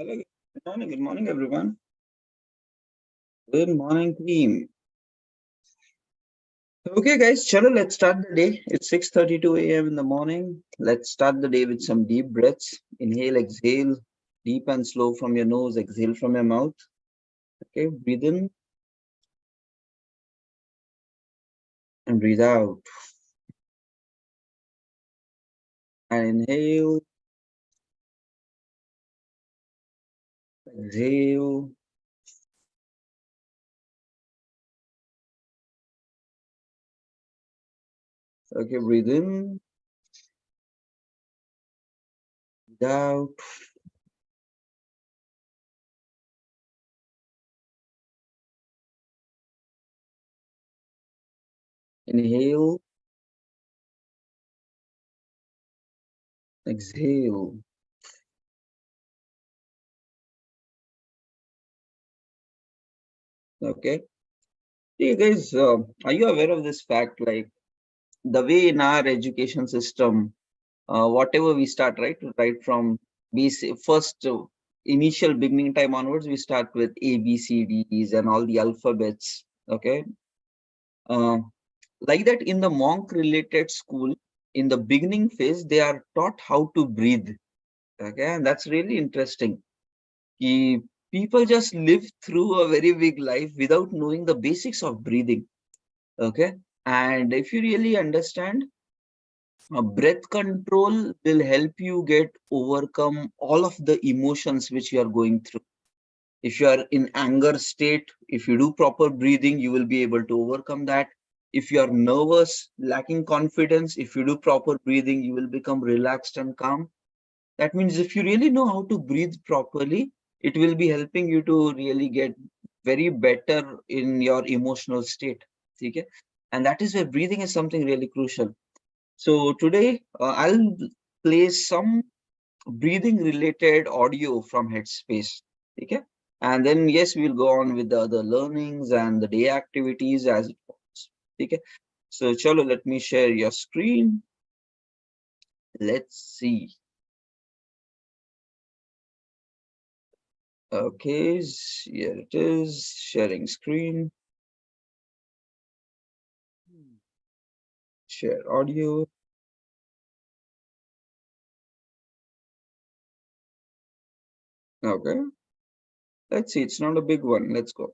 Hello, good morning, everyone. Good morning, team. Okay, guys, chalo, let's start the day. It's 6:32 a.m. in the morning. Let's start the day with some deep breaths. Inhale, exhale, deep and slow from your nose, exhale from your mouth. Okay, breathe in and breathe out. And inhale, exhale. Okay, breathe in, breathe out. Inhale, exhale. Okay. Hey guys, are you aware of this fact? Like the way in our education system, whatever we start, right from basic first initial beginning time onwards, we start with A, B, C, D's and all the alphabets. Okay, uh, like that in the monk related school, in the beginning phase, they are taught how to breathe. Okay, and that's really interesting. People just live through a very big life without knowing the basics of breathing. Okay, and if you really understand, breath control will help you get overcome all of the emotions which you are going through. If you are in anger state, if you do proper breathing, you will be able to overcome that. If you are nervous, lacking confidence, if you do proper breathing, you will become relaxed and calm. That means if you really know how to breathe properly, it will be helping you to really get very better in your emotional state. Okay? And that is where breathing is something really crucial. So today I'll play some breathing related audio from Headspace. Okay. And then yes, we'll go on with the other learnings and the day activities as it goes. Okay. So chalo, let me share your screen. Let's see. Okay, here it is. Sharing screen. Share audio. Okay. Let's see. It's not a big one. Let's go.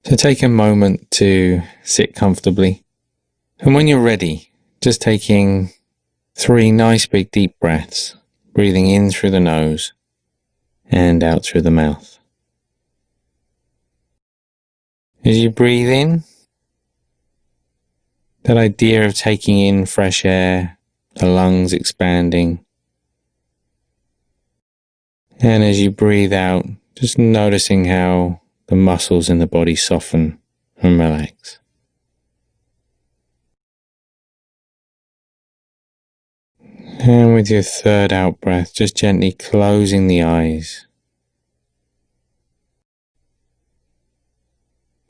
So take a moment to sit comfortably. And when you're ready, just taking 3 nice big deep breaths, breathing in through the nose and out through the mouth. As you breathe in, that idea of taking in fresh air, the lungs expanding. And as you breathe out, just noticing how the muscles in the body soften and relax. And with your third out breath, just gently closing the eyes.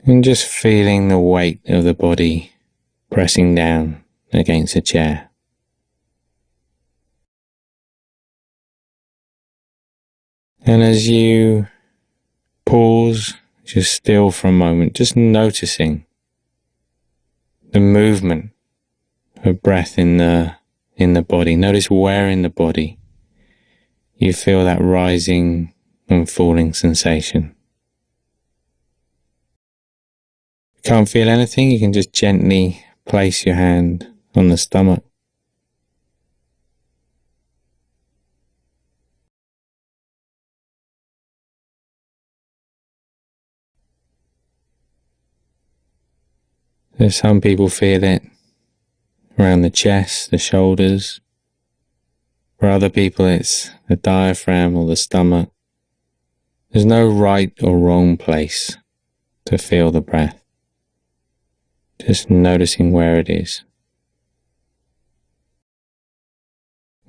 And just feeling the weight of the body pressing down against the chair. And as you pause, just still for a moment, just noticing the movement of breath in the body. Notice where in the body you feel that rising and falling sensation. If you can't feel anything, you can just gently place your hand on the stomach. There's some people feel it around the chest, the shoulders. For other people, it's the diaphragm or the stomach. There's no right or wrong place to feel the breath. Just noticing where it is.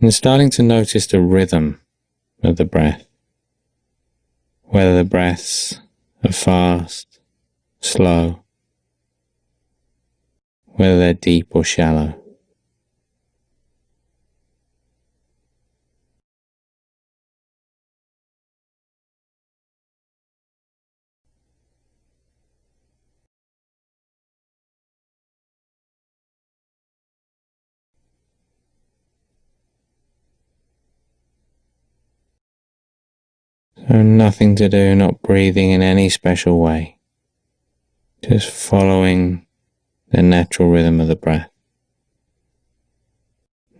And starting to notice the rhythm of the breath, whether the breaths are fast, slow, whether they're deep or shallow. So nothing to do, not breathing in any special way, just following the natural rhythm of the breath.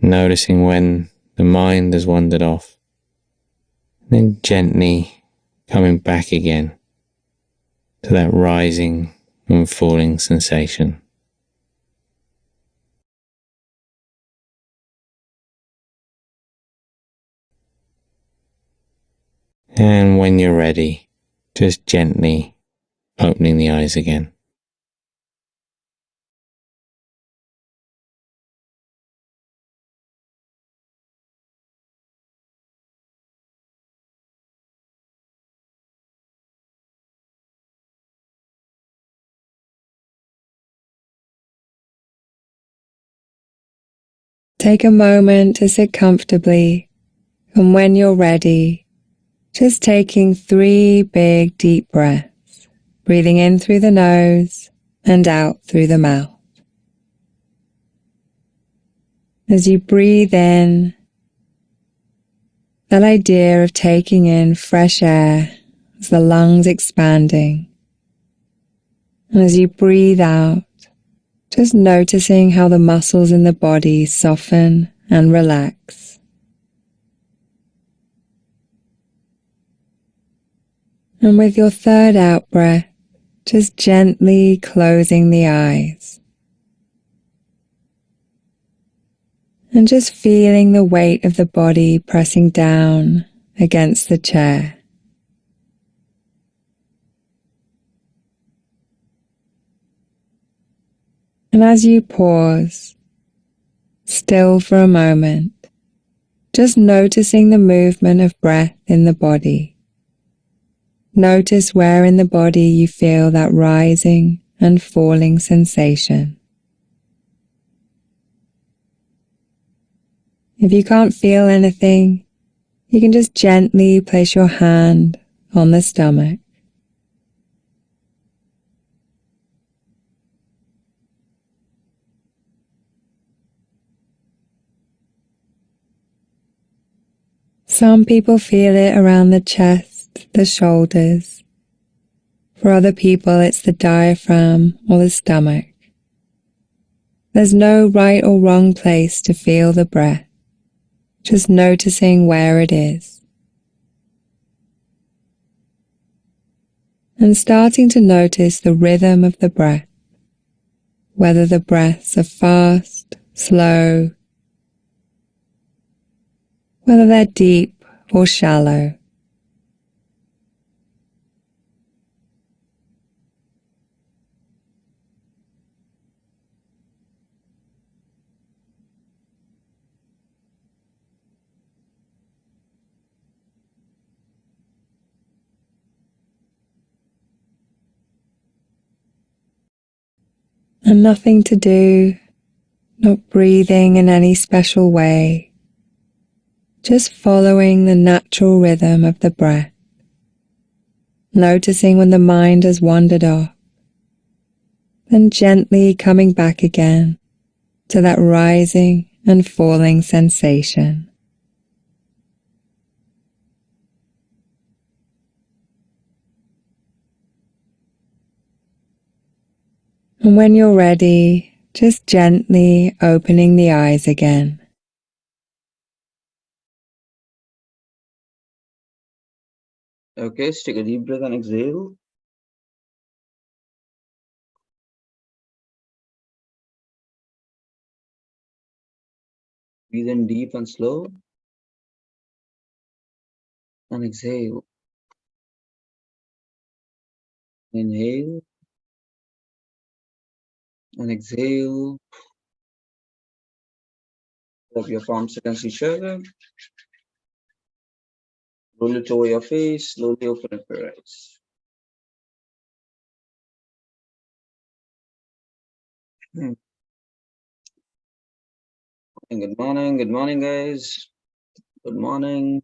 Noticing when the mind has wandered off, then gently coming back again to that rising and falling sensation. And when you're ready, just gently opening the eyes again. Take a moment to sit comfortably, and when you're ready, just taking 3 big deep breaths, breathing in through the nose and out through the mouth. As you breathe in, that idea of taking in fresh air as the lungs expanding. And as you breathe out, just noticing how the muscles in the body soften and relax. And with your third out breath, just gently closing the eyes. And just feeling the weight of the body pressing down against the chair. And as you pause, still for a moment, just noticing the movement of breath in the body. Notice where in the body you feel that rising and falling sensation. If you can't feel anything, you can just gently place your hand on the stomach. Some people feel it around the chest, the shoulders. For other people, it's the diaphragm or the stomach. There's no right or wrong place to feel the breath, just noticing where it is. And starting to notice the rhythm of the breath, whether the breaths are fast, slow, whether they're deep or shallow. And nothing to do, not breathing in any special way, just following the natural rhythm of the breath, noticing when the mind has wandered off, then gently coming back again to that rising and falling sensation. And when you're ready, just gently opening the eyes again. Okay, so take a deep breath and exhale. Breathe in deep and slow. And exhale. Inhale. And exhale. Rub your palms against each other. Roll it over your face. Slowly open up your eyes. Hmm. Good morning, guys. Good morning,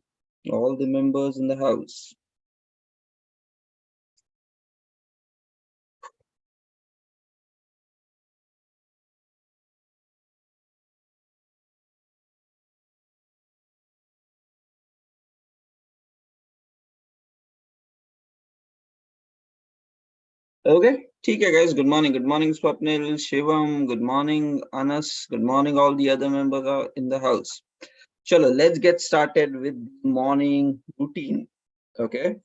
all the members in the house. Okay, ठीक है, guys. Good morning. Good morning, Swapnil, Shivam. Good morning, Anas. Good morning, all the other members are in the house. Chalo, let's get started with the morning routine. Okay,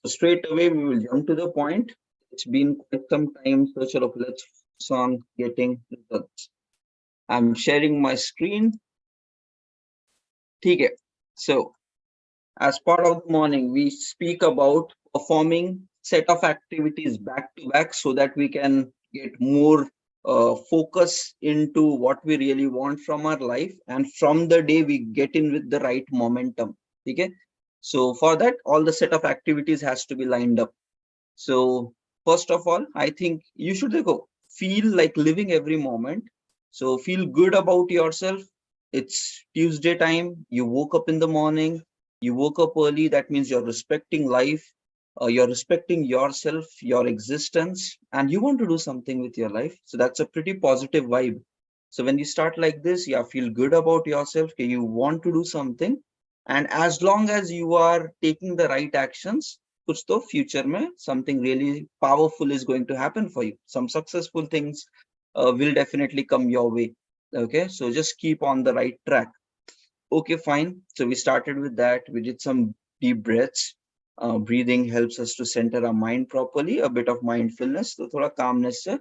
so straight away we will jump to the point. It's been quite some time, so chalo, let's focus on getting results. I'm sharing my screen. ठीक है. So as part of the morning, we speak about performing set of activities back to back so that we can get more focus into what we really want from our life, and from the day we get in with the right momentum. Okay, so for that all the set of activities has to be lined up. So first of all, I think you should go feel like living every moment. So feel good about yourself. It's Tuesday time. You woke up in the morning. You woke up early. That means you're respecting life. You're respecting yourself, your existence, and you want to do something with your life. So that's a pretty positive vibe. So when you start like this, yeah, feel good about yourself. Okay, you want to do something, and as long as you are taking the right actions, कुछ तो future में something really powerful is going to happen for you. Some successful things will definitely come your way. Okay, so just keep on the right track. Okay, fine. So we started with that. We did some deep breaths. Breathing helps us to center our mind properly, a bit of mindfulness, so thoda calmness se.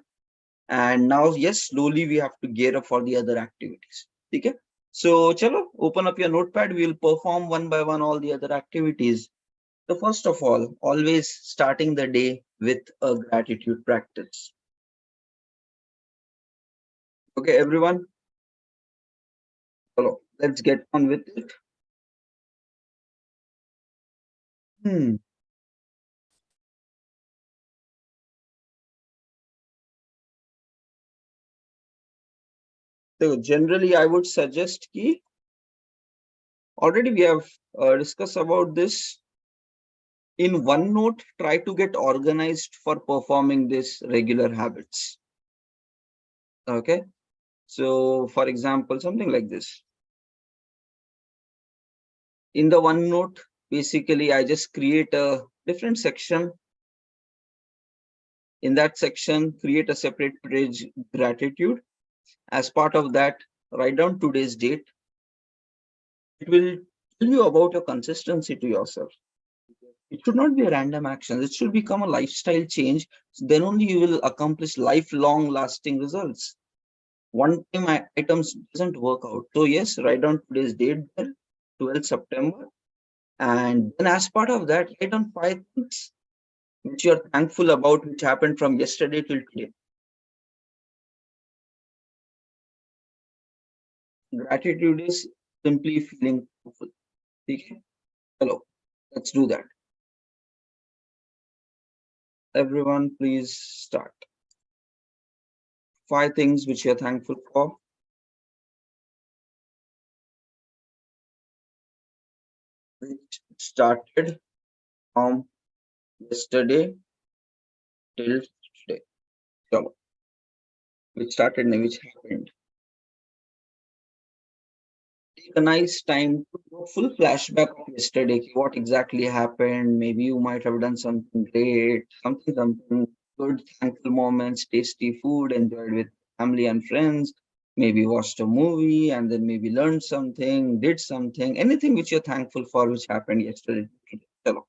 And now, yes, slowly we have to gear up for the other activities. Okay, so chalo, open up your notepad. We'll perform one by one all the other activities. So first of all, always starting the day with a gratitude practice. Okay, everyone, so let's get on with it. Hmm. So generally, I would suggest ki already we have discussed about this. In one note, try to get organized for performing these regular habits. Okay, so for example, something like this. In the OneNote, basically, I just create a different section. In that section, create a separate page, gratitude. As part of that, write down today's date. It will tell you about your consistency to yourself. It should not be a random action. It should become a lifestyle change. So then only you will accomplish lifelong lasting results. One time items doesn't work out. So yes, write down today's date there, 12th September. And then as part of that, write down 5 things which you're thankful about, which happened from yesterday till today. Gratitude is simply feeling thankful. Okay? Hello, let's do that. Everyone, please start. 5 things which you're thankful for. Which started from yesterday till today. So, which started and which happened. Take a nice time to do a full flashback of yesterday. What exactly happened? Maybe you might have done something great, something good, thankful moments, tasty food enjoyed with family and friends. Maybe watched a movie and then maybe learned something, did something, anything which you're thankful for, which happened yesterday. Chalo.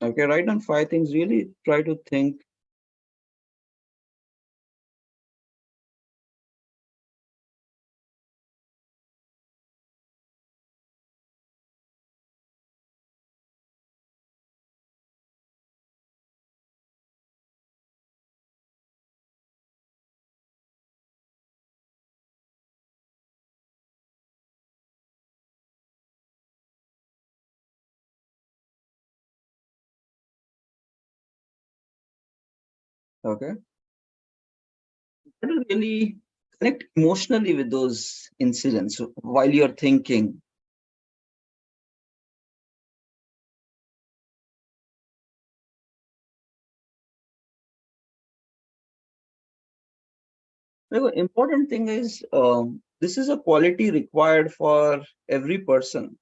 Okay, write down 5 things. Really try to think. Okay, try to really connect emotionally with those incidents while you're thinking. The important thing is this is a quality required for every person.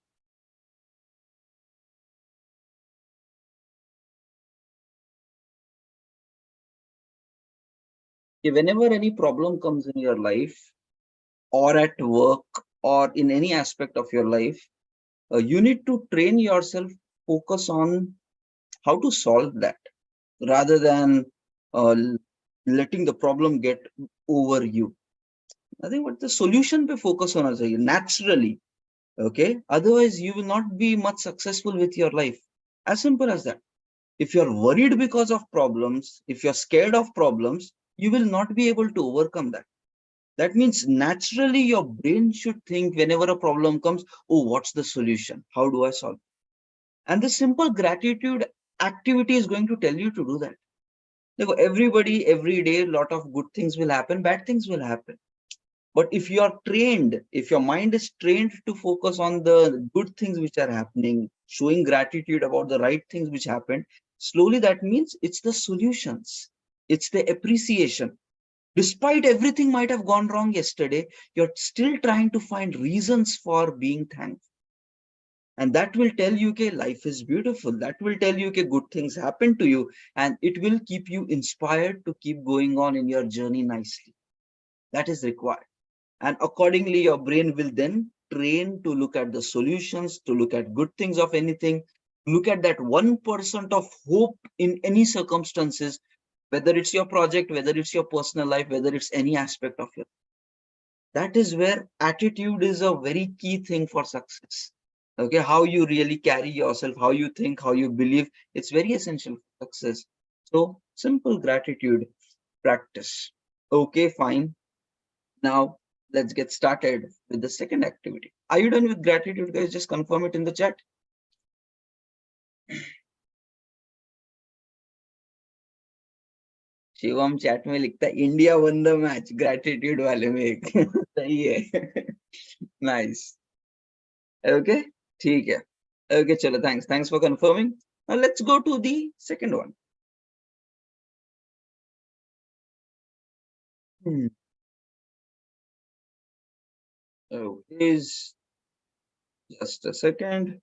Whenever any problem comes in your life, or at work, or in any aspect of your life, you need to train yourself, focus on how to solve that rather than letting the problem get over you. I think what the solution पे focus होना चाहिए naturally. Okay, otherwise you will not be much successful with your life. As simple as that. If you're worried because of problems, if you're scared of problems, you will not be able to overcome that. That means naturally your brain should think whenever a problem comes, oh, what's the solution? How do I solve? And the simple gratitude activity is going to tell you to do that. Like everybody, every day, a lot of good things will happen, bad things will happen. But if you are trained, if your mind is trained to focus on the good things which are happening, showing gratitude about the right things which happened, slowly that means it's the solutions, it's the appreciation. Despite everything might have gone wrong yesterday, you're still trying to find reasons for being thankful. And that will tell you, okay, life is beautiful. That will tell you, okay, good things happen to you. And it will keep you inspired to keep going on in your journey nicely. That is required. And accordingly, your brain will then train to look at the solutions, to look at good things of anything, look at that 1% of hope in any circumstances, whether it's your project, whether it's your personal life, whether it's any aspect of your. That is where attitude is a very key thing for success. Okay, how you really carry yourself, how you think, how you believe, it's very essential for success. So simple gratitude practice. Okay, fine. Now let's get started with the second activity. Are you done with gratitude, guys? Just confirm it in the chat. Shivam chat में लिखता है India one the match gratitude वाले में एक सही है nice okay ठीक है okay chalo thanks for confirming. Now let's go to the second one. Is just a second.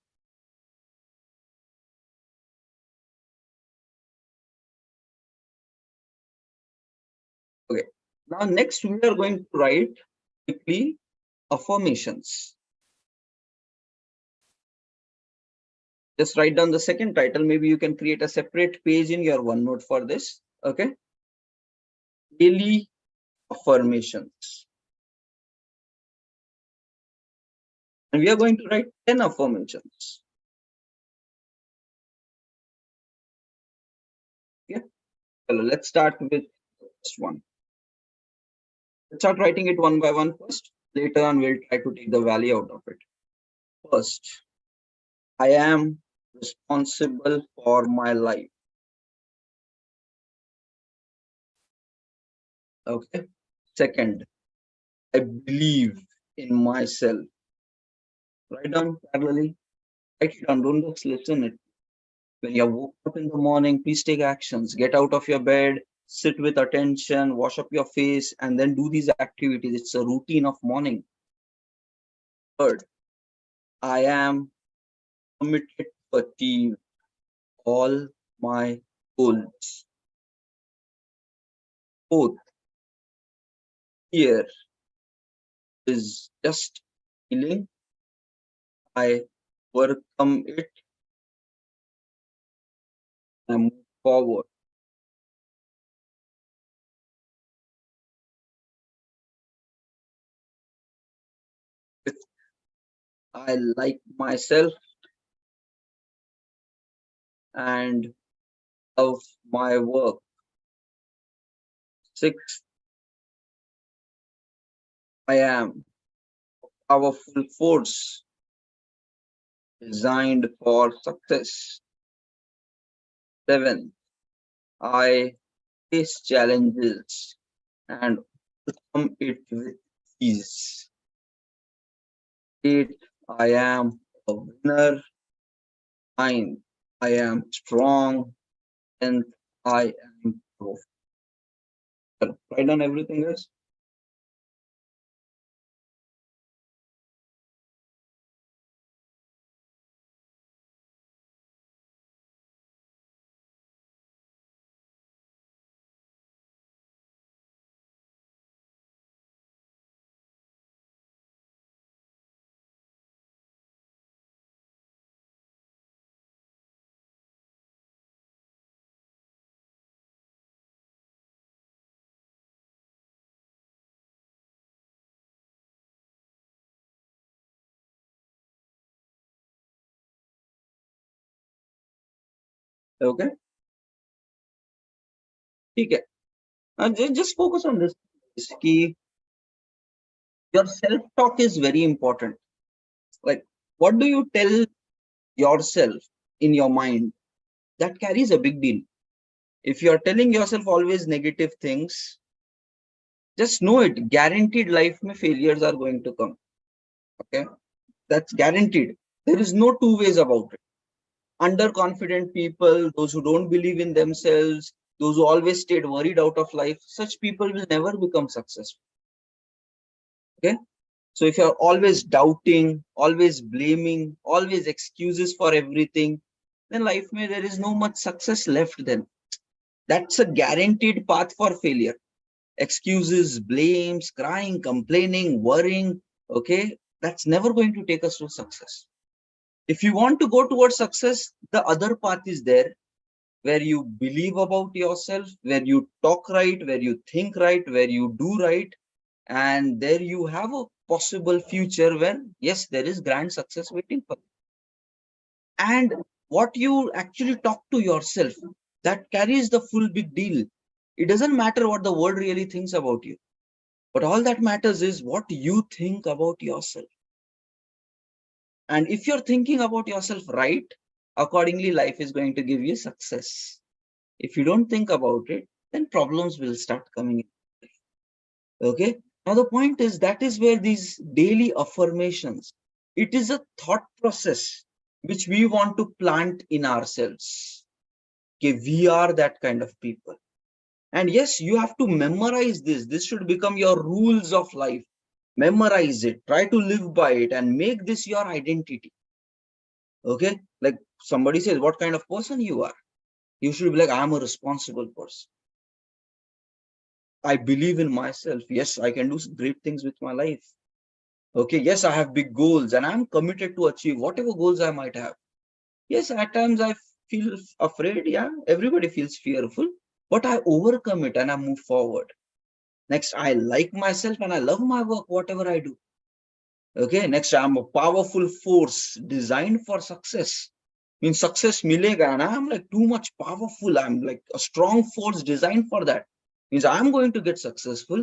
Okay, now next we are going to write quickly affirmations. Just write down the second title. Maybe you can create a separate page in your OneNote for this. Okay, daily affirmations. And we are going to write 10 affirmations. Okay, so let's start with the first one. Let's start writing it one by one first. Later on, we'll try to take the value out of it. First, I am responsible for my life. Okay. Second, I believe in myself. Write down parallelly. Write it down. Don't just listen it. When you woke up in the morning, please take actions. Get out of your bed, sit with attention, wash up your face, and then do these activities. It's a routine of morning. Third, I am committed to achieve all my goals. Fourth, fear is just feeling. I overcome it. I move forward. I like myself and love my work. 6, I am powerful force designed for success. 7, I face challenges and overcome it with ease. 8, I am a winner. 9, I am strong. 10, I am powerful. Write down everything else. Okay. Okay. Just focus on this. Key. Your self-talk is very important. Like, what do you tell yourself in your mind? That carries a big deal. If you are telling yourself always negative things, just know it. Guaranteed life mein failures are going to come. Okay, that's guaranteed. There is no two ways about it. Underconfident people, those who don't believe in themselves, those who always stayed worried out of life, such people will never become successful. Okay. So if you're always doubting, always blaming, always excuses for everything, then life may there is no much success left then. That's a guaranteed path for failure. Excuses, blames, crying, complaining, worrying, okay, that's never going to take us to success. If you want to go towards success, the other path is there, where you believe about yourself, where you talk right, where you think right, where you do right, and there you have a possible future where, yes, there is grand success waiting for you. And what you actually talk to yourself, that carries the full big deal. It doesn't matter what the world really thinks about you, but all that matters is what you think about yourself. And if you're thinking about yourself right, accordingly life is going to give you success. If you don't think about it, then problems will start coming in. Okay, now the point is, that is where these daily affirmations, it is a thought process which we want to plant in ourselves. Okay, we are that kind of people. And yes, you have to memorize this should become your rules of life. Memorize it, try to live by it, and make this your identity. Okay, like somebody says what kind of person you are, you should be like, I'm a responsible person. I believe in myself. Yes, I can do great things with my life. Okay, yes, I have big goals and I'm committed to achieve whatever goals I might have. Yes, at times I feel afraid. Yeah, everybody feels fearful, but I overcome it and I move forward. Next, I like myself and I love my work, whatever I do. Okay, next, I'm a powerful force designed for success. Means success milega, and I'm like too much powerful. I'm like a strong force designed for that. Means I'm going to get successful.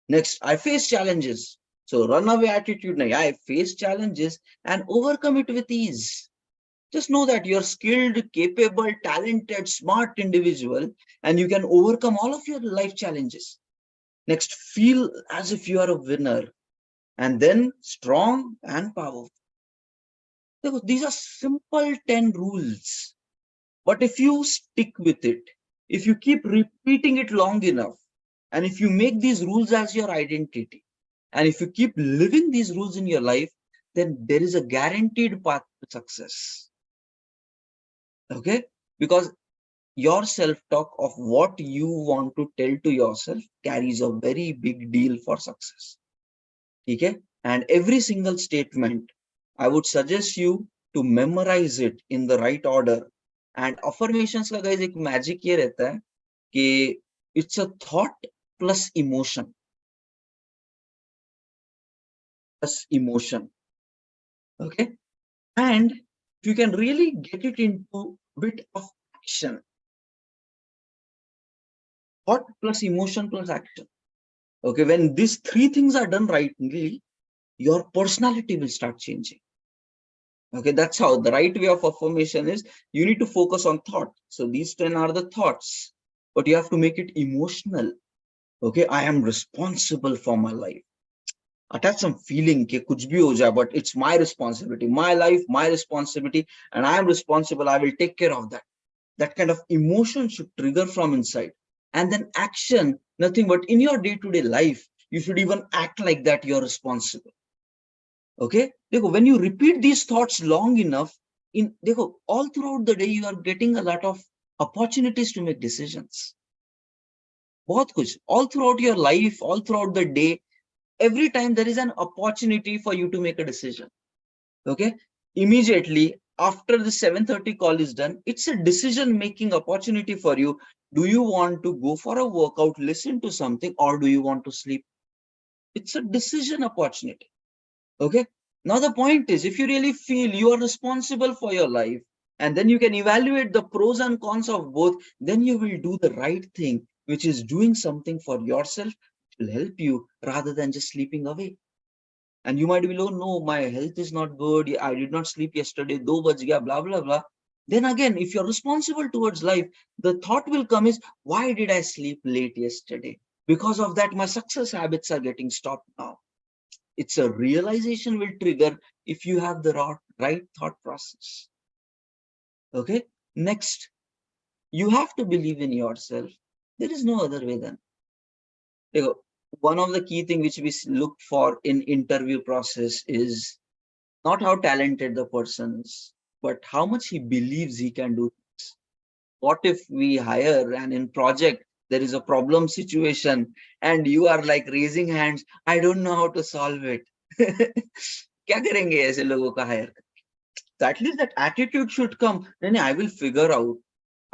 Next, I face challenges. So runaway attitude. Nahi, I face challenges and overcome it with ease. Just know that you're skilled, capable, talented, smart individual, and you can overcome all of your life challenges. Next, feel as if you are a winner, and then strong and powerful. These are simple 10 rules. But if you stick with it, if you keep repeating it long enough, and if you make these rules as your identity, and if you keep living these rules in your life, then there is a guaranteed path to success. Okay? Because your self-talk of what you want to tell to yourself carries a very big deal for success. Okay? And every single statement, I would suggest you to memorize it in the right order. And affirmations का guys एक magic ये रहता है कि it's a thought plus emotion, okay? And you can really get it into bit of action, thought plus emotion plus action. Okay, when these three things are done rightly, your personality will start changing. Okay, that's how the right way of affirmation is. You need to focus on thought. So these 10 are the thoughts, but you have to make it emotional. Okay, I am responsible for my life. Attach some feeling ke kuch bhi ho jaye, but it's my responsibility, my life, my responsibility, and I am responsible. I will take care of that. That kind of emotion should trigger from inside. And then action, nothing but in your day-to-day life, you should even act like that you're responsible. Okay, when you repeat these thoughts long enough, all throughout the day you are getting a lot of opportunities to make decisions. बहुत कुछ, all throughout your life, all throughout the day, every time there is an opportunity for you to make a decision. Okay, immediately after the 7:30 call is done, it's a decision making opportunity for you. Do you want to go for a workout, listen to something, or do you want to sleep? It's a decision opportunity. Okay, now the point is, if you really feel you are responsible for your life, and then you can evaluate the pros and cons of both, then you will do the right thing, which is doing something for yourself, which will help you rather than just sleeping away. And you might be, oh no, my health is not good, I did not sleep yesterday, do baj gaya, blah blah blah. Then again, if you're responsible towards life, the thought will come is, why did I sleep late yesterday? Because of that, my success habits are getting stopped now. It's a realization will trigger if you have the right thought process. Okay, next, you have to believe in yourself. There is no other way than. One of the key things which we look for in interview process is not how talented the person is, but how much he believes he can do. What if we hire and in project there is a problem situation and you are like raising hands, I don't know how to solve it. क्या करेंगे ऐसे लोगों का hire? So at least that attitude should come. Then I will figure out.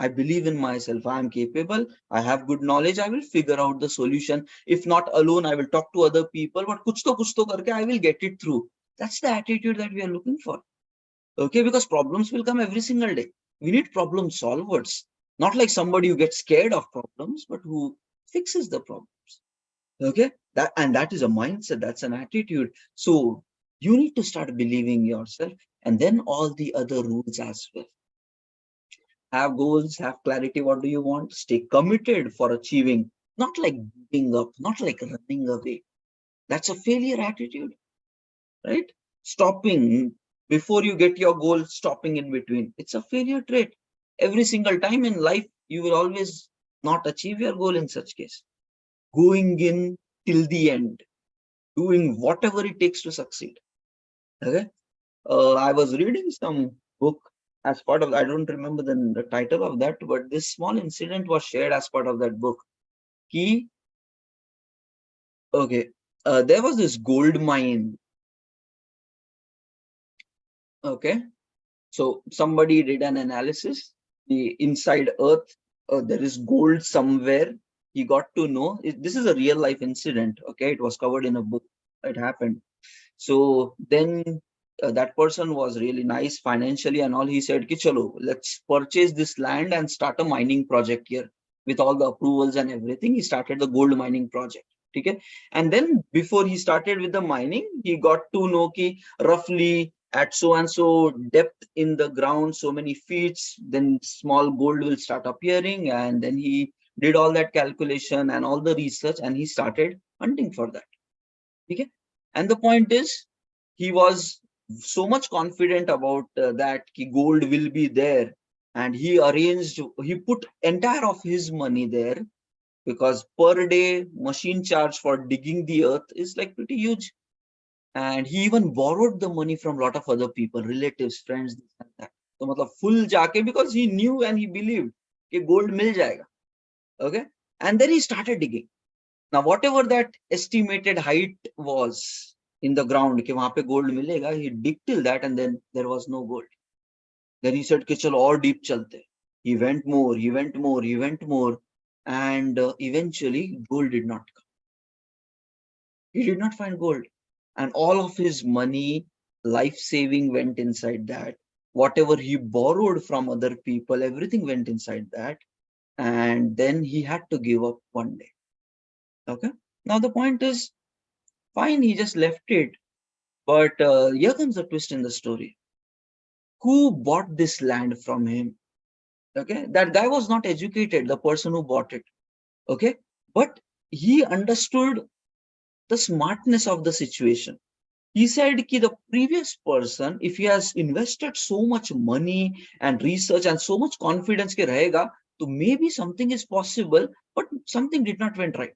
I believe in myself. I am capable. I have good knowledge. I will figure out the solution. If not alone, I will talk to other people. But kuch to karke, I will get it through. That's the attitude that we are looking for. Okay, because problems will come every single day. We need problem solvers, not like somebody who gets scared of problems, but who fixes the problems. Okay, that is a mindset. That's an attitude. So you need to start believing yourself, and then all the other rules as well. Have goals, have clarity. What do you want? Stay committed for achieving, not like giving up, not like running away. That's a failure attitude, right? Stopping before you get your goal, stopping in between. It's a failure trait. Every single time in life, you will always not achieve your goal in such case. Going in till the end, doing whatever it takes to succeed. Okay. I was reading some book as part of, I don't remember the title of that, but this small incident was shared as part of that book. Key, okay, there was this gold mine. Okay, so somebody did an analysis. The inside Earth, there is gold somewhere. He got to know this is a real life incident. Okay, it was covered in a book. It happened. So then that person was really nice financially and all. He said, Ki chalo, let's purchase this land and start a mining project here with all the approvals and everything. He started the gold mining project. Okay. And then before he started with the mining, he got to know ki roughly at so and so depth in the ground, so many feet, then small gold will start appearing. And then he did all that calculation and all the research and he started hunting for that. Okay. And the point is, he was so much confident about that gold will be there, and he put entire of his money there, because per day machine charge for digging the earth is like pretty huge. And he even borrowed the money from a lot of other people, relatives, friends, this and that. So matlab full jaake, because he knew and he believed कि gold mil jayega. Okay, and then he started digging. Now, whatever that estimated height was in the ground, कि वहां पे gold मिलेगा, he digged till that, and then there was no gold. Then he said कि चलो और deep चलते. He went more, he went more, he went more, and eventually gold did not come. He did not find gold. And all of his money, life saving went inside that. Whatever he borrowed from other people, everything went inside that. And then he had to give up one day. Okay. Now the point is, fine, he just left it. But here comes the twist in the story. Who bought this land from him? Okay. That guy was not educated, the person who bought it. Okay. But he understood the smartness of the situation. He said ki the previous person, if he has invested so much money and research and so much confidence ke rahega, so maybe something is possible, but something did not went right.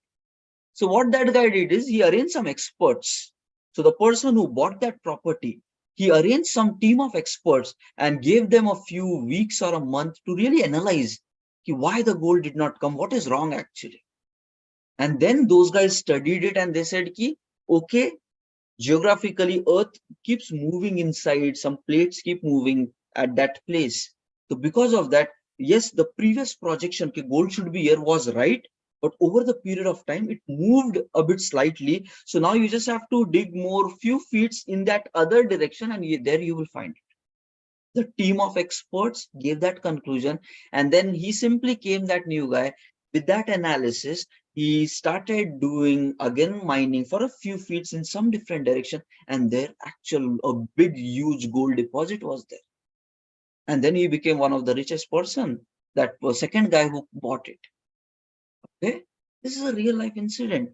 So what that guy did is he arranged some experts. So the person who bought that property, he arranged some team of experts and gave them a few weeks or a month to really analyze ki why the gold did not come, what is wrong actually. And then those guys studied it and they said ki, okay, geographically earth keeps moving inside, some plates keep moving at that place. So because of that, yes, the previous projection ki gold should be here was right, but over the period of time it moved a bit slightly. So now you just have to dig more few feet in that other direction and there you will find it. The team of experts gave that conclusion, and then he simply came, that new guy, with that analysis. He started doing again mining for a few feet in some different direction, and there actual a big huge gold deposit was there. And then he became one of the richest person, that was second guy who bought it. Okay, this is a real life incident.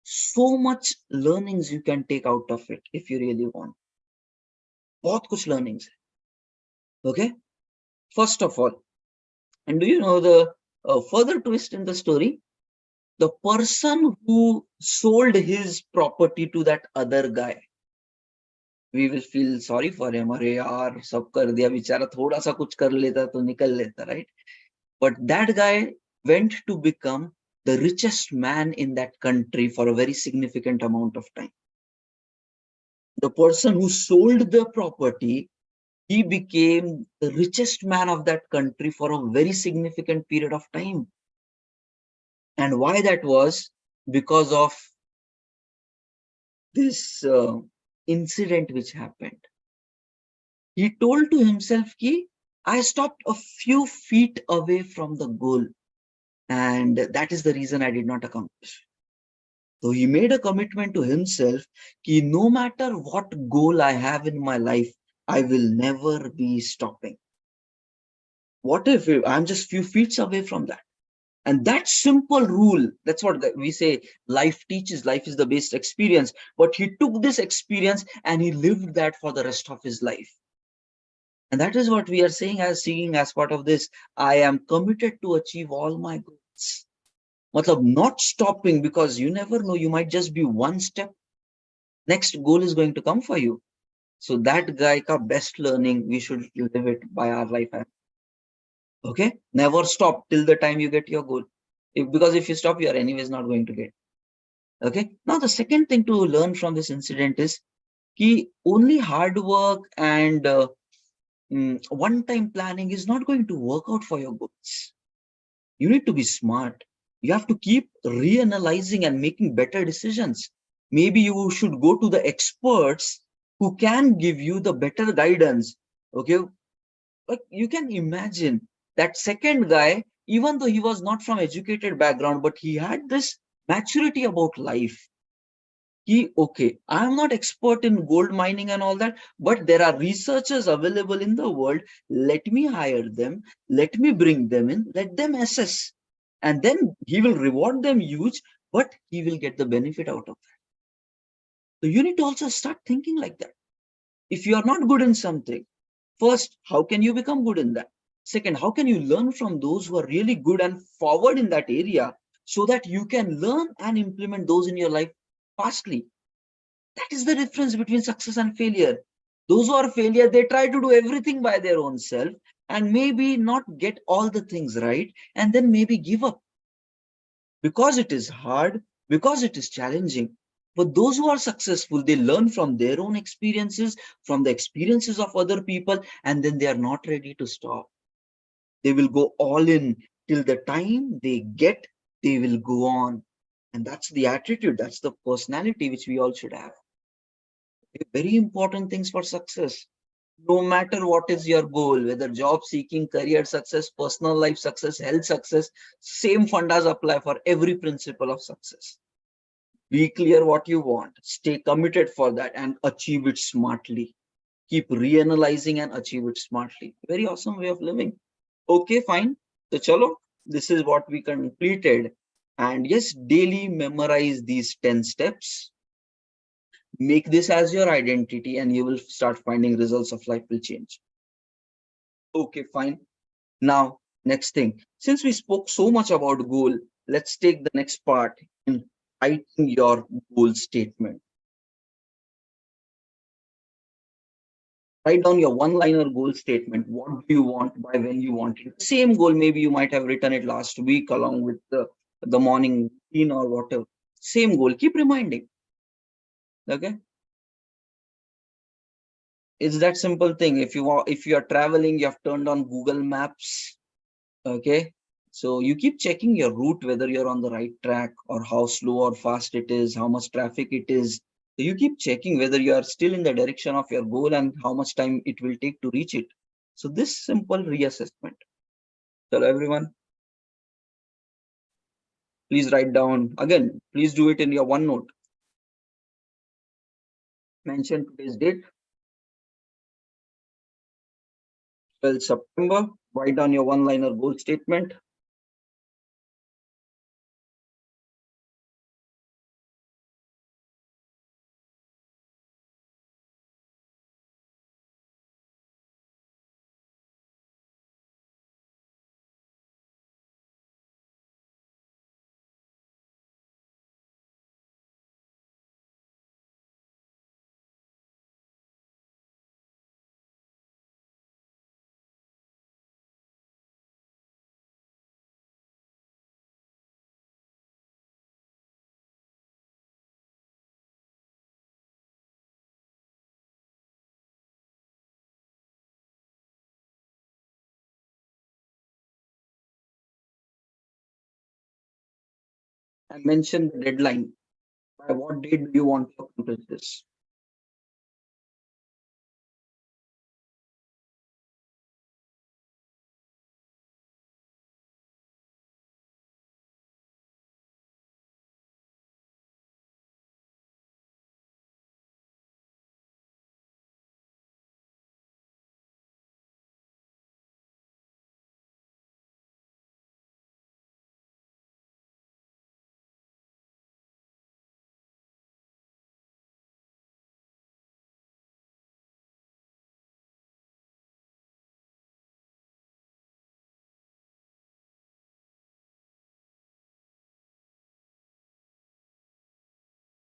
So much learnings you can take out of it if you really want. बहुत कुछ learnings. Okay, first of all, and do you know the further twist in the story? The person who sold his property to that other guy, we will feel sorry for him. अरे यार सब कर दिया बेचारा, थोड़ा सा कुछ कर लेता तो निकल लेता, right? But that guy went to become the richest man in that country for a very significant amount of time. The person who sold the property, he became the richest man of that country for a very significant period of time. And why that was? Because of this incident which happened. He told to himself ki I stopped a few feet away from the goal, and that is the reason I did not accomplish. So he made a commitment to himself ki no matter what goal I have in my life, I will never be stopping. What if I'm just few feet away from that? And that simple rule, that's what we say, life teaches, life is the best experience. But he took this experience and he lived that for the rest of his life. And that is what we are saying as seeing as part of this. I am committed to achieve all my goals. Matlab, not stopping, because you never know, you might just be one step. Next goal is going to come for you. So that guy ka best learning, we should live it by our life. Okay, never stop till the time you get your goal. Because if you stop, you are anyways not going to get. Okay, now the second thing to learn from this incident is ki only hard work and one-time planning is not going to work out for your goals. You need to be smart. You have to keep reanalyzing and making better decisions. Maybe you should go to the experts who can give you the better guidance. Okay, like you can imagine that second guy, even though he was not from educated background, but he had this maturity about life. Okay, I'm not expert in gold mining and all that, but there are researchers available in the world. Let me hire them. Let me bring them in. Let them assess. And then he will reward them huge, but he will get the benefit out of that. So you need to also start thinking like that. If you are not good in something, first, how can you become good in that? Second, how can you learn from those who are really good and forward in that area so that you can learn and implement those in your life fastly? That is the difference between success and failure. Those who are failure, they try to do everything by their own self and maybe not get all the things right and then maybe give up because it is hard, because it is challenging. But those who are successful, they learn from their own experiences, from the experiences of other people, and then they are not ready to stop. They will go all in till the time they get, they will go on. And that's the attitude, that's the personality which we all should have. Very important things for success. No matter what is your goal, whether job seeking, career success, personal life success, health success, same fundas apply for every principle of success. Be clear what you want, stay committed for that, and achieve it smartly. Keep reanalyzing and achieve it smartly. Very awesome way of living. Okay, fine. So, chalo, this is what we completed. And yes, daily memorize these 10 steps. Make this as your identity, and you will start finding results of life will change. Okay, fine. Now, next thing, since we spoke so much about goal, let's take the next part in writing your goal statement. Write down your one-liner goal statement. What do you want by when you want it? Same goal, maybe you might have written it last week along with the morning routine or whatever. Same goal, keep reminding. Okay. It's that simple thing. If you are traveling, you have turned on Google Maps. Okay. So you keep checking your route, whether you're on the right track or how slow or fast it is, how much traffic it is. So you keep checking whether you are still in the direction of your goal and how much time it will take to reach it. So this simple reassessment. So everyone, please write down again. Please do it in your OneNote. Mention today's date, 12th September. Write down your one-liner goal statement. And mention the deadline. By what date do you want to accomplish this?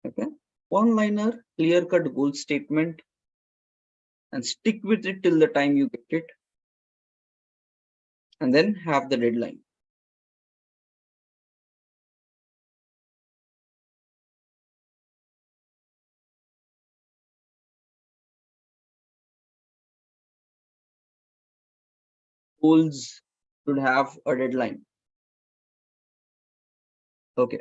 Okay. One-liner, clear-cut goal statement, and stick with it till the time you get it, and then have the deadline. Goals should have a deadline. Okay.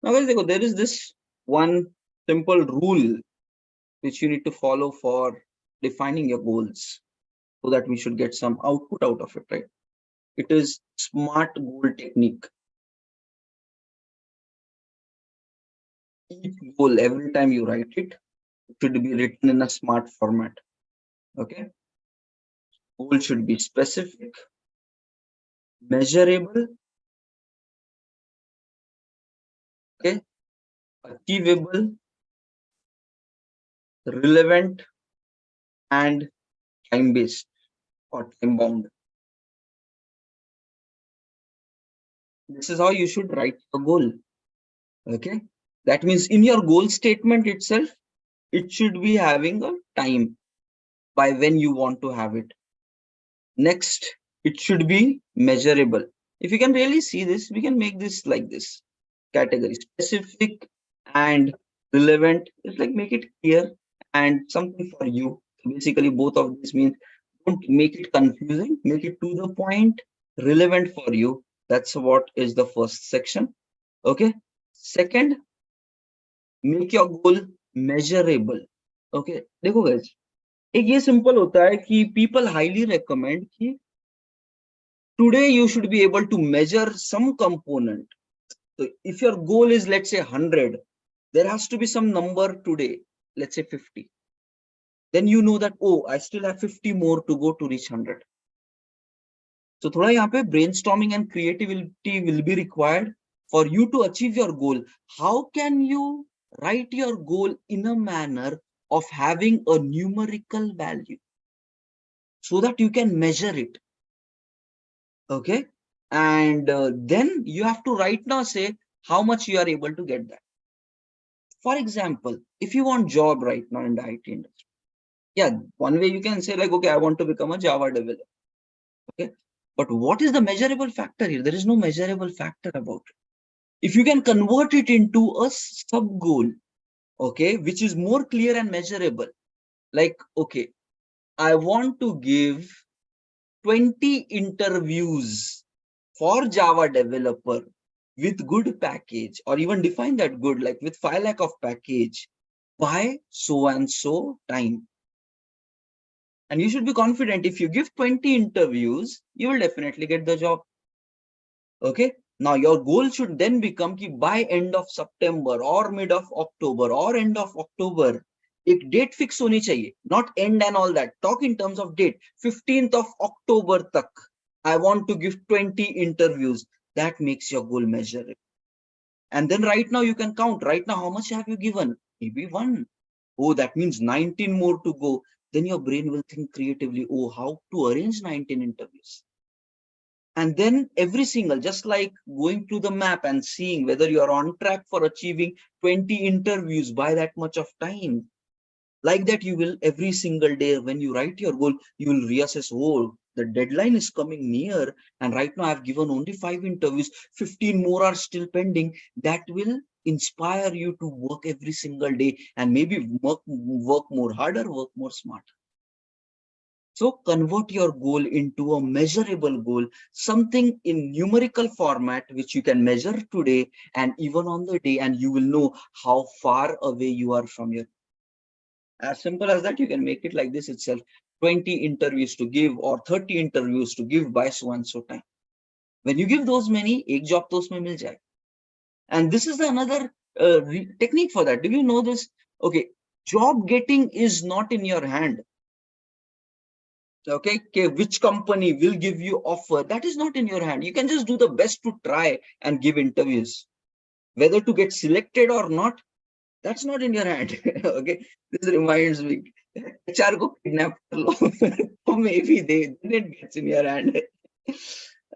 Now, guys, there is this one simple rule which you need to follow for defining your goals so that we should get some output out of it, right? It is SMART goal technique. Each goal, every time you write it, it should be written in a SMART format. Okay. Goal should be specific, measurable, okay, achievable, relevant, and time based or time bound. This is how you should write a goal. Okay. That means in your goal statement itself, it should be having a time by when you want to have it. Next, it should be measurable. If you can really see this, we can make this like this category: specific and relevant. It's like make it clear and something for you. Basically, both of these means Don't make it confusing, make it to the point, relevant for you. That's what is the first section. Okay. Second, make your goal measurable. Okay, देखो guys, एक ये simple होता है कि people highly recommend कि today you should be able to measure some component. So if your goal is, let's say 100, there has to be some number today, let's say 50. Then you know that, oh, I still have 50 more to go to reach 100. So थोड़ा यहाँ पे brainstorming and creativity will be required for you to achieve your goal. How can you write your goal in a manner of having a numerical value so that you can measure it? Okay. And then you have to right now say how much you are able to get that. For example, if you want job right now in the IT industry, yeah, one way you can say like, okay, I want to become a Java developer. Okay. But what is the measurable factor here? There is no measurable factor about it. If you can convert it into a sub goal, okay, which is more clear and measurable, like, okay, I want to give 20 interviews for Java developer with good package, or even define that good, like with 5 lakh of package by so and so time. And you should be confident if you give 20 interviews, you will definitely get the job. Okay. Now your goal should then become ki by end of September or mid of October or end of October, एक date fix होनी चाहिए, not end and all that. Talk in terms of date. 15th of October tak, I want to give 20 interviews. That makes your goal measurable. And then right now you can count. Right now, how much have you given? Maybe 1. Oh, that means 19 more to go. Then your brain will think creatively, oh, how to arrange 19 interviews. And then every single, just like going to the map and seeing whether you are on track for achieving 20 interviews by that much of time. Like that, you will every single day when you write your goal, you will reassess, oh, the deadline is coming near. And right now I've given only 5 interviews, 15 more are still pending. That will inspire you to work every single day and maybe work more harder, work more smart. So convert your goal into a measurable goal, something in numerical format, which you can measure today and even on the day, and you will know how far away you are from your. As simple as that, you can make it like this itself: 20 interviews to give or 30 interviews to give by so and so time. When you give those many, ek job to usme mil jaye. And this is another technique for that. Do you know this? Okay, job getting is not in your hand. Okay, which company will give you offer, that is not in your hand. You can just do the best to try and give interviews. Whether to get selected or not, that's not in your hand. Okay, this reminds me, HR ko kidnap kar lo. So maybe then it gets in your hand.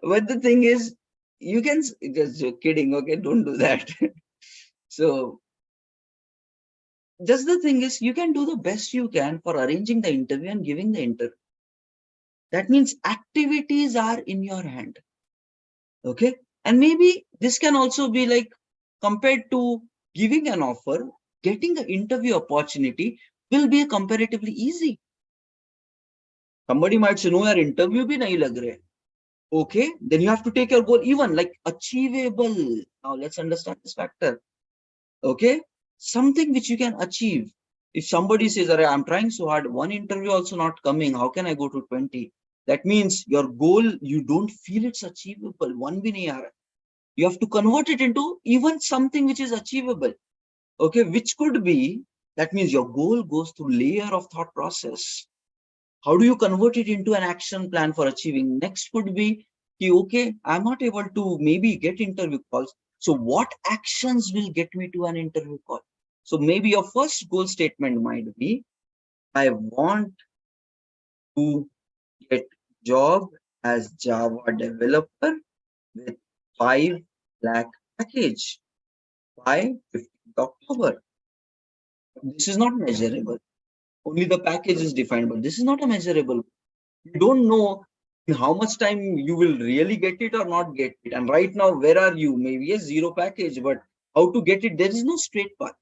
But the thing is, you can just kidding. Okay, don't do that. So just the thing is, you can do the best you can for arranging the interview and giving the interview. That means activities are in your hand. Okay. And maybe this can also be like, compared to giving an offer, getting the interview opportunity will be comparatively easy. Somebody might say, no, your interview bhi nahi lag rahe. Okay. Then you have to take your goal even like achievable. Now let's understand this factor. Okay. Something which you can achieve. If somebody says, I'm trying so hard, one interview also not coming, how can I go to 20? That means your goal, you don't feel it's achievable. One bhi nahi aa raha. You have to convert it into even something which is achievable. Okay, which could be, that means your goal goes through layer of thought process. How do you convert it into an action plan for achieving? Next could be, okay, I'm not able to maybe get interview calls. So what actions will get me to an interview call? So maybe your first goal statement might be, I want to get job as Java developer with 5 lakh package by 15th October. This is not measurable. Only the package is defined, but this is not a measurable. You don't know in how much time you will really get it or not get it. And right now, where are you? Maybe a 0 package, but how to get it? There is no straight path.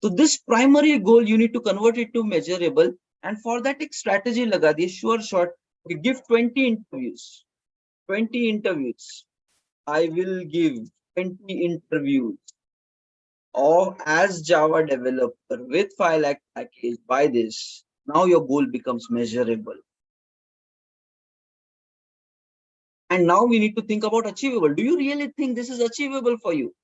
So this primary goal, you need to convert it to measurable. And for that एक strategy लगा दिए, sure shot, okay, give 20 interviews. 20 interviews. I will give 20 interviews or as Java developer with 5 lakh package by this. Now your goal becomes measurable. And now we need to think about achievable. Do you really think this is achievable for you?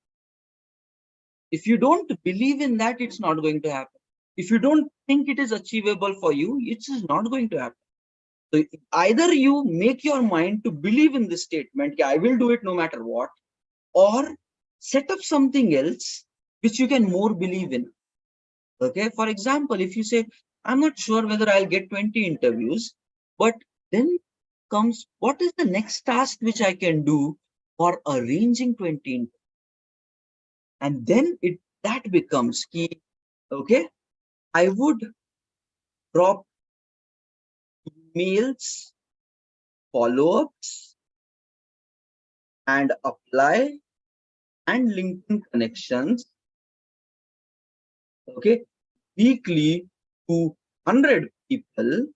If you don't believe in that, it's not going to happen. If you don't think it is achievable for you, it is not going to happen. So either you make your mind to believe in this statement, I will do it no matter what, or set up something else which you can more believe in. Okay, for example, if you say, I'm not sure whether I'll get 20 interviews, but then comes, what is the next task which I can do for arranging 20? And then that becomes key. Okay, I would drop emails, follow-ups, and apply and LinkedIn connections, okay, weekly to 100 people,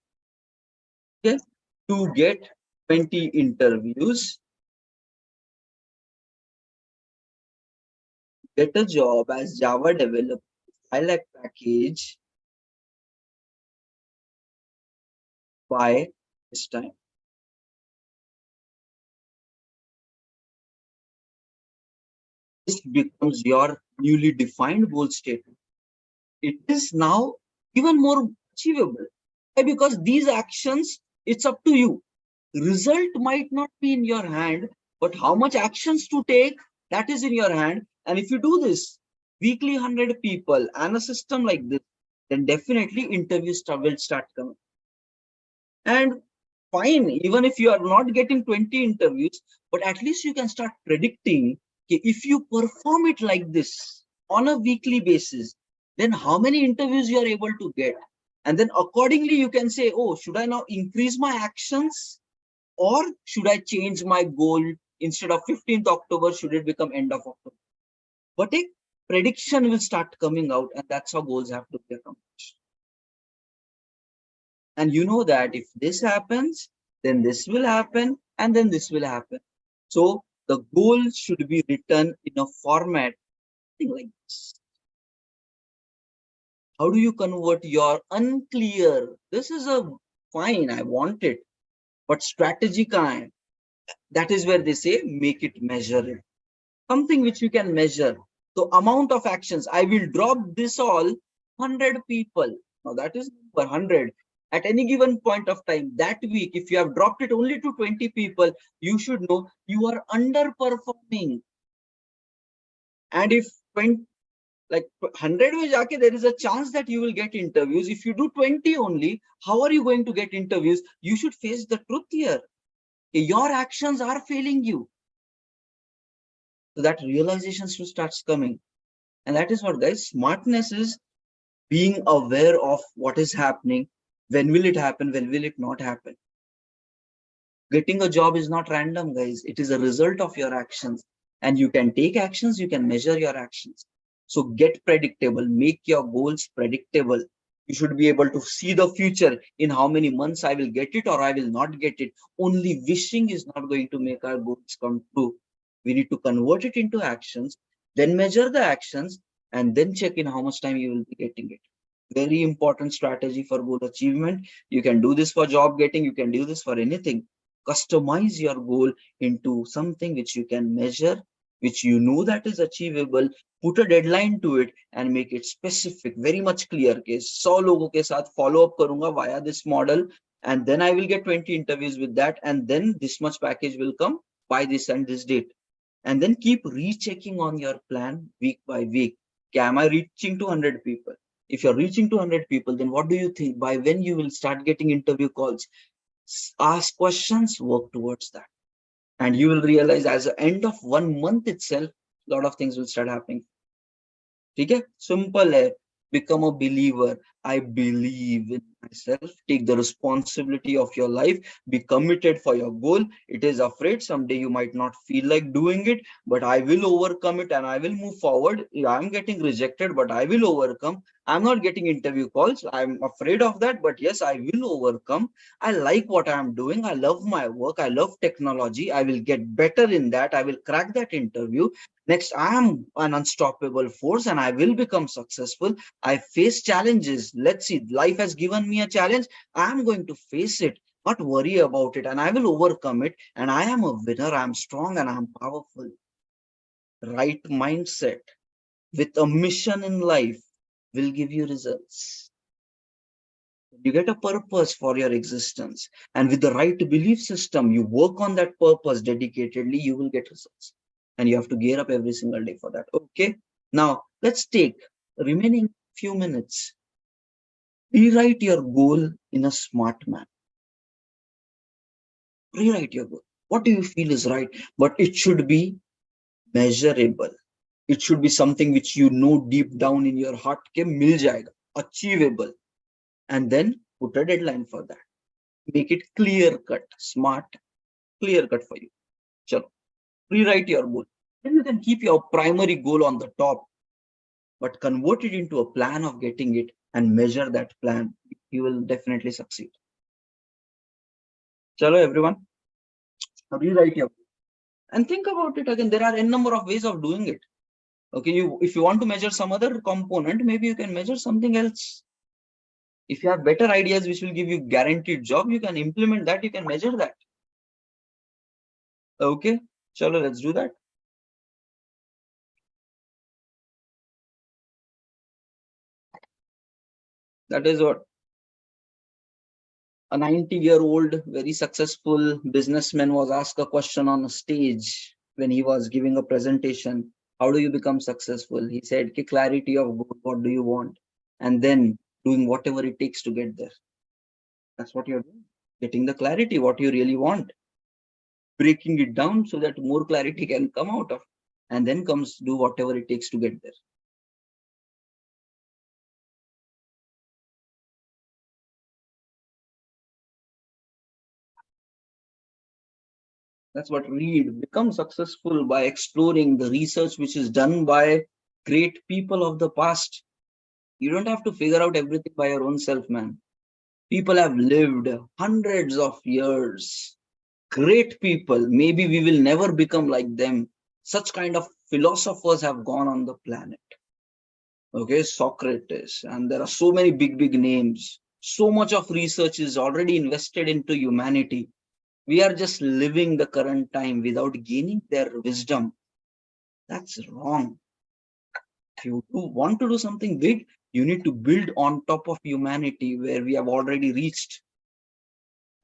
okay, to get 20 interviews, get a job as Java developer, 5 lakh package by this time. This becomes your newly defined goal statement. It is now even more achievable. Why? Because these actions, it's up to you. Result might not be in your hand, but how much actions to take, that is in your hand. And if you do this weekly 100 people and a system like this, then definitely interviews will start coming. And fine, even if you are not getting 20 interviews, but at least you can start predicting, okay, if you perform it like this on a weekly basis, then how many interviews you are able to get. And then accordingly, you can say, oh, should I now increase my actions? Or should I change my goal? Instead of 15th October, should it become end of October? But a prediction will start coming out, and that's how goals have to be accomplished. And you know that if this happens, then this will happen, and then this will happen. So the goal should be written in a format like this. How do you convert your unclear? This is a fine, I want it, but strategy kind. That is where they say make it measurable. Something which you can measure. So amount of actions, I will drop this all 100 people. Now that is 100 at any given point of time. That week, if you have dropped it only to 20 people, you should know you are underperforming. And if 20, like 100 mein jaake, there is a chance that you will get interviews. If you do 20 only, how are you going to get interviews? You should face the truth here. Your actions are failing you. So that realization should starts coming. And that is what, guys, smartness is being aware of what is happening. When will it happen? When will it not happen? Getting a job is not random, guys. It is a result of your actions. And you can take actions, you can measure your actions. So get predictable, make your goals predictable. You should be able to see the future in how many months I will get it or I will not get it. Only wishing is not going to make our goals come true. We need to convert it into actions, then measure the actions, and then check in how much time you will be getting it. Very important strategy for goal achievement. You can do this for job getting, you can do this for anything. Customize your goal into something which you can measure, which you know that is achievable. Put a deadline to it and make it specific, very much clear. Ke 100 लोगों के साथ follow up करूंगा via this model, and then I will get 20 interviews with that, and then this much package will come by this and this date. And then keep rechecking on your plan week by week. Okay, am I reaching 200 people? If you're reaching 200 people, then what do you think? By when you will start getting interview calls? Ask questions, work towards that. And you will realize as the end of 1 month itself, a lot of things will start happening. Okay? Simple hai. Become a believer. I believe in myself. Take the responsibility of your life. Be committed for your goal. It is afraid. Someday you might not feel like doing it, but I will overcome it and I will move forward. I'm getting rejected, but I will overcome. I'm not getting interview calls. I'm afraid of that, but yes, I will overcome. I like what I'm doing. I love my work. I love technology. I will get better in that. I will crack that interview. Next, I am an unstoppable force and I will become successful. I face challenges. Let's see, life has given me a challenge. I'm going to face it, not worry about it, and I will overcome it. And I am a winner. I'm strong and I'm powerful. Right mindset with a mission in life will give you results. You get a purpose for your existence. And with the right belief system, you work on that purpose dedicatedly, you will get results. And you have to gear up every single day for that. Okay. Now, let's take remaining few minutes. Rewrite your goal in a smart manner. Rewrite your goal. What do you feel is right? But it should be measurable. It should be something which you know deep down in your heart ke mil jayega, achievable. And then put a deadline for that. Make it clear cut, smart, clear cut for you. Chalo, rewrite your goal. Then you can keep your primary goal on the top, but convert it into a plan of getting it and measure that plan. You will definitely succeed. Chalo, everyone, rewrite your goal. And think about it again. There are a number of ways of doing it. Okay, if you want to measure some other component, maybe you can measure something else. If you have better ideas which will give you guaranteed job, you can implement that, you can measure that. Okay, chalo, let's do that. That is what a 90-year-old very successful businessman was asked a question on a stage when he was giving a presentation. How do you become successful? He said, clarity of goal, what do you want? And then doing whatever it takes to get there. That's what you're doing. Getting the clarity, what you really want. Breaking it down so that more clarity can come out of. And then comes do whatever it takes to get there. That's what read. Become successful by exploring the research which is done by great people of the past. You don't have to figure out everything by your own self, man. People have lived hundreds of years. Great people. Maybe we will never become like them. Such kind of philosophers have gone on the planet. Okay, Socrates. And there are so many big names. So much of research is already invested into humanity. We are just living the current time without gaining their wisdom. That's wrong. If you want to do something big, you need to build on top of humanity where we have already reached.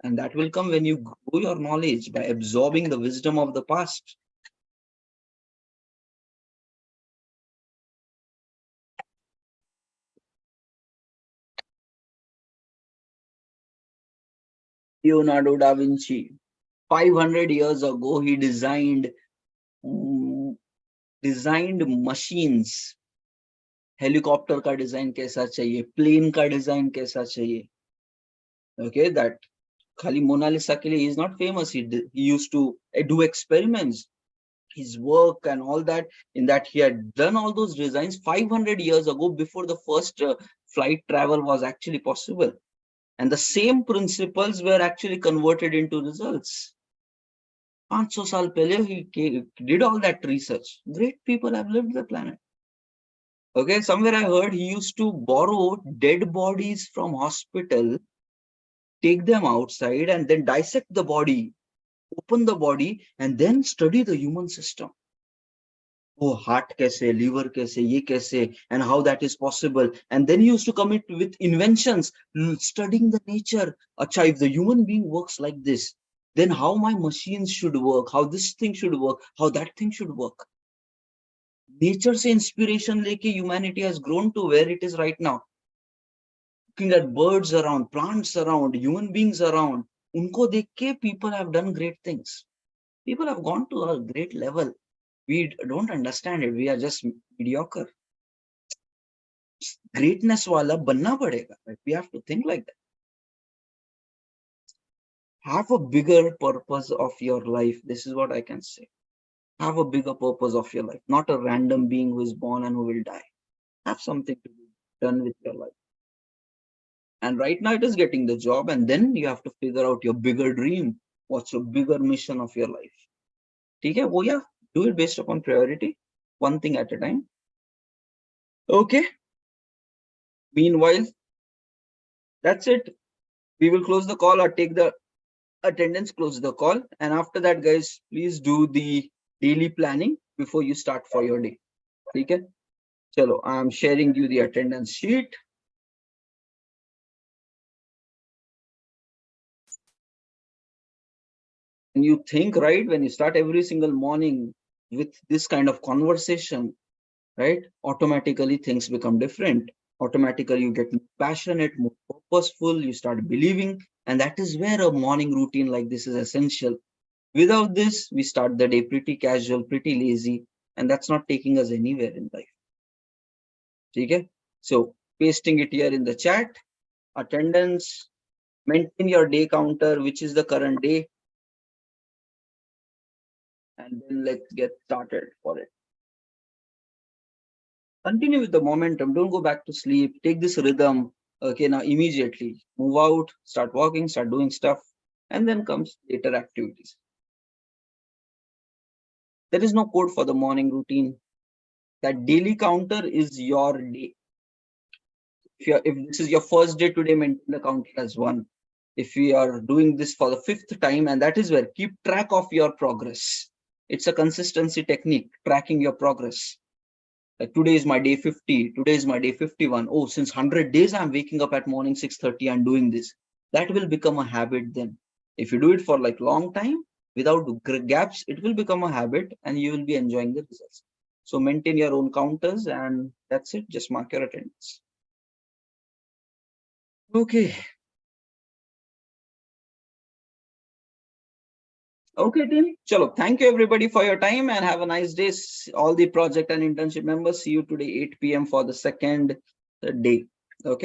And that will come when you grow your knowledge by absorbing the wisdom of the past. Leonardo da Vinci, 500 years ago, he mm, designed machines. Helicopter का design कैसा चाहिए, plane का design कैसा चाहिए. Okay, that Khali Mona Lisa ke liye, he is not famous. He used to do experiments, his work and all that. In that, he had done all those designs 500 years ago before the first flight travel was actually possible. And the same principles were actually converted into results. 500 साल पहले he did all that research. Great people have lived the planet. Okay, somewhere I heard he used to borrow dead bodies from hospital, take them outside and then dissect the body, open the body and then study the human system. Oh, heart kaise, liver kaise, ye kaise, and how that is possible. And then he used to come with inventions, studying the nature. Acha, if the human being works like this, then how my machines should work, how this thing should work, how that thing should work. Nature se inspiration leke humanity has grown to where it is right now. Looking at birds around, plants around, human beings around. Unko dekh ke people have done great things. People have gone to a great level. We don't understand it. We are just mediocre. greatness wala banna padega. Right? We have to think like that. Have a bigger purpose of your life. This is what I can say. Have a bigger purpose of your life, not a random being who is born and who will die. Have something to be done with your life. And right now it is getting the job, and then you have to figure out your bigger dream. What's your bigger mission of your life? Okay, oh yeah, do it based upon priority, one thing at a time. Okay. Meanwhile, that's it. We will close the call or take the attendance, close the call. And after that, guys, please do the daily planning before you start for your day. Okay. Chalo, I am sharing you the attendance sheet. And you think, right, when you start every single morning with this kind of conversation, right, automatically things become different. Automatically you get more passionate, more purposeful, you start believing, and that is where a morning routine like this is essential. Without this, we start the day pretty casual, pretty lazy, and that's not taking us anywhere in life. Okay? So pasting it here in the chat, attendance, maintain your day counter, which is the current day, and then let's get started for it. Continue with the momentum. Don't go back to sleep. Take this rhythm. Okay, now immediately move out, start walking, start doing stuff, and then comes later activities. There is no code for the morning routine. That daily counter is your day. If this is your first day today, maintain the counter as 1. If we are doing this for the 5th time, and that is where keep track of your progress. It's a consistency technique, tracking your progress. Like today is my day 50, today is my day 51. Oh, since 100 days, I'm waking up at morning 6:30 and doing this. That will become a habit then. If you do it for like long time, without gaps, it will become a habit and you will be enjoying the results. So maintain your own counters and that's it. Just mark your attendance. Okay. Okay, team. Chalo. Thank you everybody for your time and have a nice day. All the project and internship members, see you today 8 p.m. for the second day. Okay.